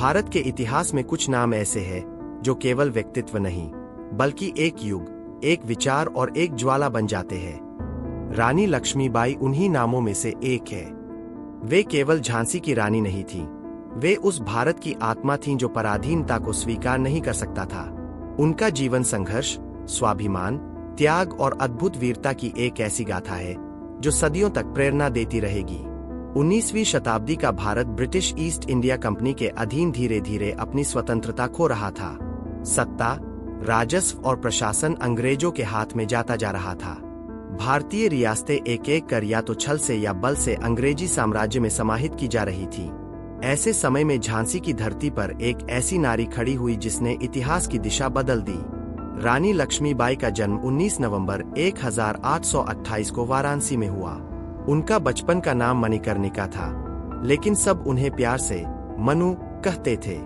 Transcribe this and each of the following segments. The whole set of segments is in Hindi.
भारत के इतिहास में कुछ नाम ऐसे हैं जो केवल व्यक्तित्व नहीं बल्कि एक युग, एक विचार और एक ज्वाला बन जाते हैं। रानी लक्ष्मीबाई उन्हीं नामों में से एक है। वे केवल झांसी की रानी नहीं थीं, वे उस भारत की आत्मा थीं जो पराधीनता को स्वीकार नहीं कर सकता था। उनका जीवन संघर्ष, स्वाभिमान, त्याग और अद्भुत वीरता की एक ऐसी गाथा है जो सदियों तक प्रेरणा देती रहेगी। 19वीं शताब्दी का Bharat British east India company के अधीन धीरे धीरे अपनी स्वतंत्रता खो रहा था। सत्ता, राजस्व और प्रशासन अंग्रेजों के हाथ में जाता जा रहा था। भारतीय रियासतें एक एक कर या तो छल से या बल से अंग्रेजी साम्राज्य में समाहित की जा रही थीं। ऐसे समय में झांसी की धरती पर एक ऐसी नारी खड़ी हुई जिसने इतिहास की दिशा बदल दी। रानी लक्ष्मीबाई का जन्म 19 नवंबर 1828 को वाराणसी में हुआ। उनका बचपन का नाम मणिकर्णिका था, लेकिन सब उन्हें प्यार से मनु कहते थे।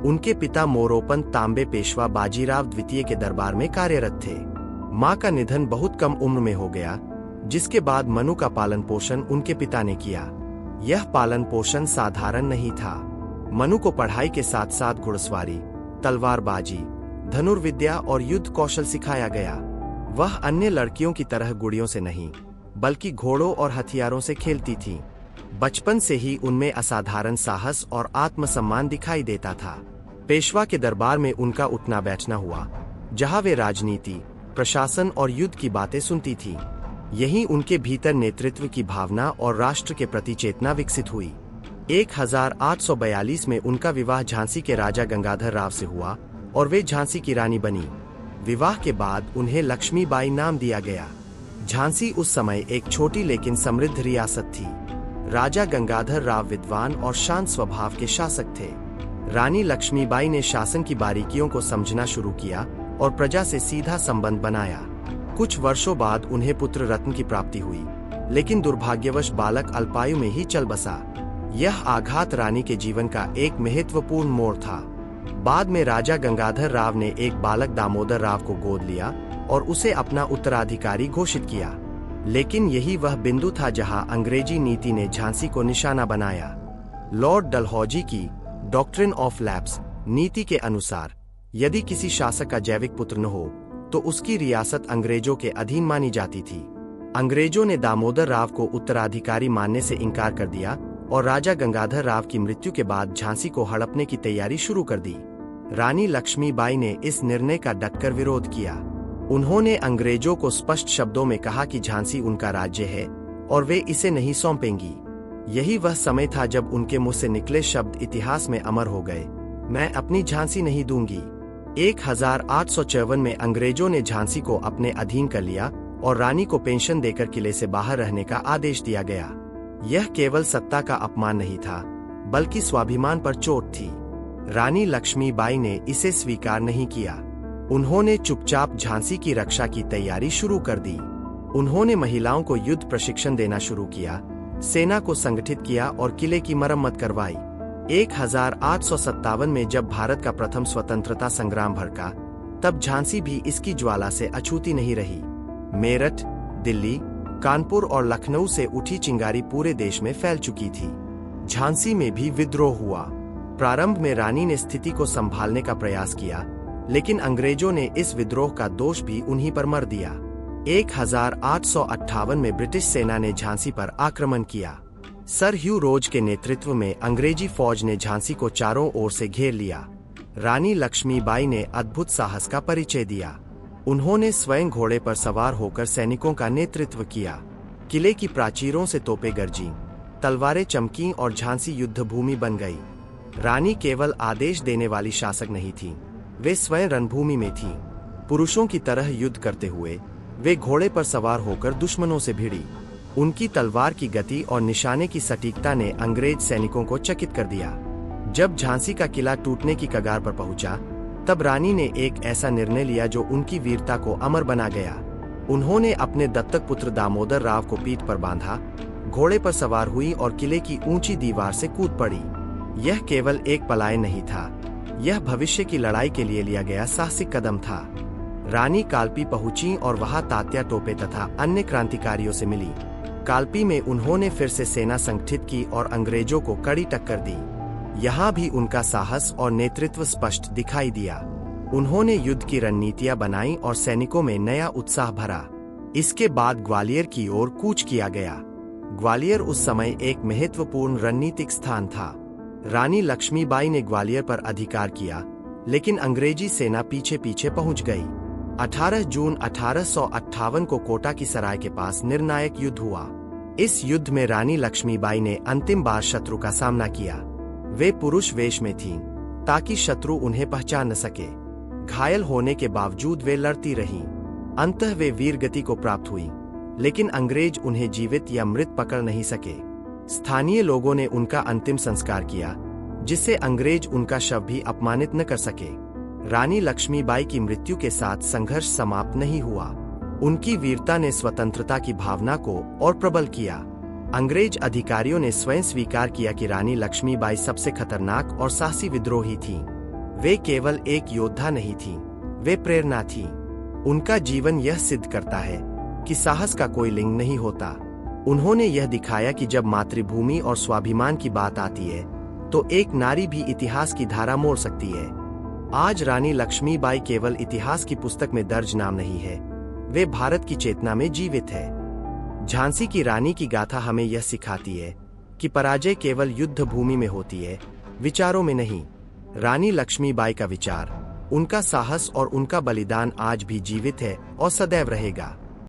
उनके पिता मोरोपंत तांबे पेशवा बाजीराव द्वितीय के दरबार में कार्यरत थे। मां का निधन बहुत कम उम्र में हो गया, जिसके बाद मनु का पालन पोषण उनके पिता ने किया। यह पालन पोषण साधारण नहीं था। मनु को पढ़ाई के साथ साथ घुड़सवारी, तलवारबाजी, धनुर्विद्या और युद्ध कौशल सिखाया गया। वह अन्य लड़कियों की तरह गुड़ियों से नहीं बल्कि घोड़ों और हथियारों से खेलती थी। बचपन से ही उनमें असाधारण साहस और आत्मसम्मान दिखाई देता था। पेशवा के दरबार में उनका उठना बैठना हुआ, जहां वे राजनीति, प्रशासन और युद्ध की बातें सुनती थी। यहीं उनके भीतर नेतृत्व की भावना और राष्ट्र के प्रति चेतना विकसित हुई। 1842 में उनका विवाह झांसी के राजा गंगाधर राव से हुआ और वे झांसी की रानी बनी। विवाह के बाद उन्हें लक्ष्मीबाई नाम दिया गया। झांसी उस समय एक छोटी लेकिन समृद्ध रियासत थी। राजा गंगाधर राव विद्वान और शांत स्वभाव के शासक थे। रानी लक्ष्मीबाई ने शासन की बारीकियों को समझना शुरू किया और प्रजा से सीधा संबंध बनाया। कुछ वर्षों बाद उन्हें पुत्र रत्न की प्राप्ति हुई, लेकिन दुर्भाग्यवश बालक अल्पायु में ही चल बसा। यह आघात रानी के जीवन का एक महत्वपूर्ण मोड़ था। बाद में राजा गंगाधर राव ने एक बालक दामोदर राव को गोद लिया और उसे अपना उत्तराधिकारी घोषित किया। लेकिन यही वह बिंदु था जहां अंग्रेजी नीति ने झांसी को निशाना बनाया। लॉर्ड डलहौजी की डॉक्ट्रिन ऑफ लैप्स नीति के अनुसार यदि किसी शासक का जैविक पुत्र न हो तो उसकी रियासत अंग्रेजों के अधीन मानी जाती थी। अंग्रेजों ने दामोदर राव को उत्तराधिकारी मानने से इनकार कर दिया और राजा गंगाधर राव की मृत्यु के बाद झांसी को हड़पने की तैयारी शुरू कर दी। रानी लक्ष्मीबाई ने इस निर्णय का डटकर विरोध किया। उन्होंने अंग्रेजों को स्पष्ट शब्दों में कहा कि झांसी उनका राज्य है और वे इसे नहीं सौंपेंगी। यही वह समय था जब उनके मुंह से निकले शब्द इतिहास में अमर हो गए, मैं अपनी झांसी नहीं दूंगी। 1854 में अंग्रेजों ने झांसी को अपने अधीन कर लिया और रानी को पेंशन देकर किले से बाहर रहने का आदेश दिया गया। यह केवल सत्ता का अपमान नहीं था, बल्कि स्वाभिमान पर चोट थी। रानी लक्ष्मीबाई ने इसे स्वीकार नहीं किया। उन्होंने चुपचाप झांसी की रक्षा की तैयारी शुरू कर दी। उन्होंने महिलाओं को युद्ध प्रशिक्षण देना शुरू किया, सेना को संगठित किया और किले की मरम्मत करवाई। 1857 में जब भारत का प्रथम स्वतंत्रता संग्राम भड़का, तब झांसी भी इसकी ज्वाला से अछूती नहीं रही। मेरठ, दिल्ली, कानपुर और लखनऊ से उठी चिंगारी पूरे देश में फैल चुकी थी। झांसी में भी विद्रोह हुआ। प्रारंभ में रानी ने स्थिति को संभालने का प्रयास किया, लेकिन अंग्रेजों ने इस विद्रोह का दोष भी उन्हीं पर मर दिया। 1858 में ब्रिटिश सेना ने झांसी पर आक्रमण किया। सर ह्यू रोज के नेतृत्व में अंग्रेजी फौज ने झांसी को चारों ओर से घेर लिया। रानी लक्ष्मीबाई ने अद्भुत साहस का परिचय दिया। उन्होंने स्वयं घोड़े पर सवार होकर सैनिकों का नेतृत्व किया। किले की प्राचीरों से तोपें गरजीं, तलवारें चमकीं और झांसी युद्ध भूमि बन गई। रानी केवल आदेश देने वाली शासक नहीं थीं, वे स्वयं रणभूमि में थीं। पुरुषों की तरह युद्ध करते हुए वे घोड़े पर सवार होकर दुश्मनों से भिड़ी। उनकी तलवार की गति और निशाने की सटीकता ने अंग्रेज सैनिकों को चकित कर दिया। जब झांसी का किला टूटने की कगार पर पहुंचा, तब रानी ने एक ऐसा निर्णय लिया जो उनकी वीरता को अमर बना गया। उन्होंने अपने दत्तक पुत्र दामोदर राव को पीठ पर बांधा, घोड़े पर सवार हुई और किले की ऊंची दीवार से कूद पड़ी। यह केवल एक पलायन नहीं था, यह भविष्य की लड़ाई के लिए लिया गया साहसिक कदम था। रानी कालपी पहुंची और वहां तात्या टोपे तथा अन्य क्रांतिकारियों से मिली। कालपी में उन्होंने फिर से सेना संगठित की और अंग्रेजों को कड़ी टक्कर दी। यहाँ भी उनका साहस और नेतृत्व स्पष्ट दिखाई दिया। उन्होंने युद्ध की रणनीतियां बनाई और सैनिकों में नया उत्साह भरा। इसके बाद ग्वालियर की ओर कूच किया गया। ग्वालियर उस समय एक महत्वपूर्ण रणनीतिक स्थान था। रानी लक्ष्मीबाई ने ग्वालियर पर अधिकार किया, लेकिन अंग्रेजी सेना पीछे पीछे पहुंच गई। 18 जून 1858 को कोटा की सराय के पास निर्णायक युद्ध हुआ। इस युद्ध में रानी लक्ष्मीबाई ने अंतिम बार शत्रु का सामना किया। वे पुरुष वेश में थीं, ताकि शत्रु उन्हें पहचान न सके। घायल होने के बावजूद वे लड़ती रहीं। अंततः वे वीरगति को प्राप्त हुई, लेकिन अंग्रेज उन्हें जीवित या मृत पकड़ नहीं सके। स्थानीय लोगों ने उनका अंतिम संस्कार किया, जिससे अंग्रेज उनका शव भी अपमानित न कर सके। रानी लक्ष्मीबाई की मृत्यु के साथ संघर्ष समाप्त नहीं हुआ। उनकी वीरता ने स्वतंत्रता की भावना को और प्रबल किया। अंग्रेज अधिकारियों ने स्वयं स्वीकार किया कि रानी लक्ष्मीबाई सबसे खतरनाक और साहसी विद्रोही थीं। वे केवल एक योद्धा नहीं थीं, वे प्रेरणा थीं। उनका जीवन यह सिद्ध करता है कि साहस का कोई लिंग नहीं होता। उन्होंने यह दिखाया कि जब मातृभूमि और स्वाभिमान की बात आती है, तो एक नारी भी इतिहास की धारा मोड़ सकती है। आज रानी लक्ष्मीबाई केवल इतिहास की पुस्तक में दर्ज नाम नहीं है, वे भारत की चेतना में जीवित है। झांसी की रानी की गाथा हमें यह सिखाती है कि पराजय केवल युद्ध भूमि में होती है, विचारों में नहीं। रानी लक्ष्मीबाई का विचार, उनका साहस और उनका बलिदान आज भी जीवित है और सदैव रहेगा।